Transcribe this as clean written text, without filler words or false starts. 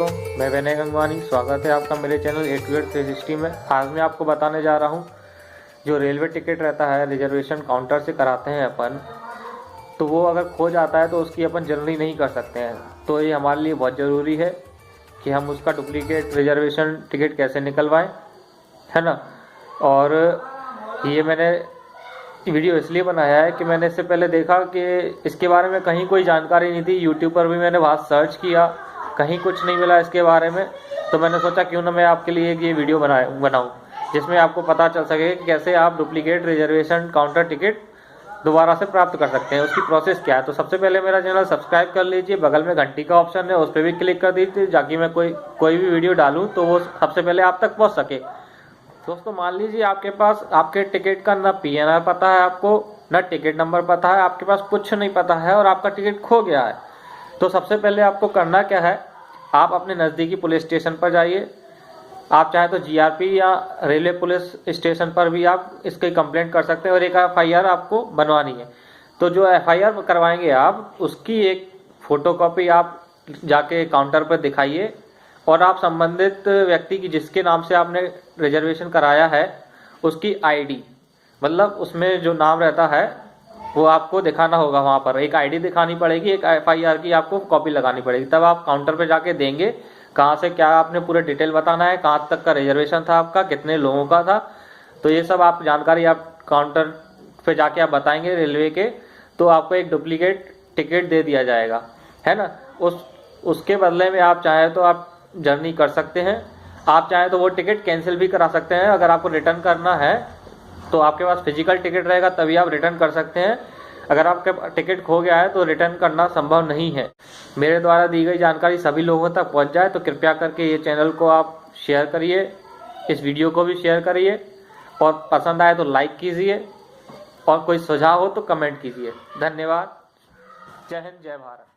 दोस्तों, मैं विनय गंगवानी। स्वागत है आपका मेरे चैनल A to Z 360 में। आज मैं आपको बताने जा रहा हूं, जो रेलवे टिकट रहता है रिजर्वेशन काउंटर से कराते हैं अपन, तो वो अगर खो जाता है तो उसकी अपन जल्दी नहीं कर सकते हैं। तो ये हमारे लिए बहुत ज़रूरी है कि हम उसका डुप्लीकेट रिजर्वेशन टिकट कैसे निकलवाएं, है ना। और ये मैंने वीडियो इसलिए बनाया है कि मैंने इससे पहले देखा कि इसके बारे में कहीं कोई जानकारी नहीं थी। यूट्यूब पर भी मैंने बहुत सर्च किया, कहीं कुछ नहीं मिला इसके बारे में। तो मैंने सोचा क्यों ना मैं आपके लिए ये वीडियो बनाऊं जिसमें आपको पता चल सके कि कैसे आप डुप्लीकेट रिजर्वेशन काउंटर टिकट दोबारा से प्राप्त कर सकते हैं, उसकी प्रोसेस क्या है। तो सबसे पहले मेरा चैनल सब्सक्राइब कर लीजिए, बगल में घंटी का ऑप्शन है उस पर भी क्लिक कर दीजिए, ताकि मैं कोई भी वीडियो डालूँ तो वो सबसे पहले आप तक पहुँच सके। दोस्तों, मान लीजिए आपके पास आपके टिकट का ना PNR पता है, आपको ना टिकट नंबर पता है, आपके पास कुछ नहीं पता है और आपका टिकट खो गया है। तो सबसे पहले आपको करना क्या है, आप अपने नज़दीकी पुलिस स्टेशन पर जाइए। आप चाहे तो GRP या रेलवे पुलिस स्टेशन पर भी आप इसकी कंप्लेंट कर सकते हैं और एक FIR आपको बनवानी है। तो जो FIR करवाएंगे आप, उसकी एक फ़ोटोकॉपी आप जाके काउंटर पर दिखाइए और आप संबंधित व्यक्ति की जिसके नाम से आपने रिजर्वेशन कराया है उसकी ID, मतलब उसमें जो नाम रहता है वो आपको दिखाना होगा। वहाँ पर एक ID दिखानी पड़ेगी, एक FIR की आपको कॉपी लगानी पड़ेगी। तब आप काउंटर पे जाके देंगे, कहाँ से क्या आपने पूरे डिटेल बताना है, कहाँ तक का रिजर्वेशन था आपका, कितने लोगों का था। तो ये सब आप जानकारी आप काउंटर पे जाके आप बताएंगे रेलवे के, तो आपको एक डुप्लीकेट टिकट दे दिया जाएगा, है ना। उसके बदले में आप चाहे तो आप जर्नी कर सकते हैं, आप चाहे तो वो टिकट कैंसिल भी करा सकते हैं। अगर आपको रिटर्न करना है तो आपके पास फिजिकल टिकट रहेगा तभी आप रिटर्न कर सकते हैं। अगर आपका टिकट खो गया है तो रिटर्न करना संभव नहीं है। मेरे द्वारा दी गई जानकारी सभी लोगों तक पहुंच जाए तो कृपया करके ये चैनल को आप शेयर करिए, इस वीडियो को भी शेयर करिए और पसंद आए तो लाइक कीजिए और कोई सुझाव हो तो कमेंट कीजिए। धन्यवाद। जय हिंद, जय भारत।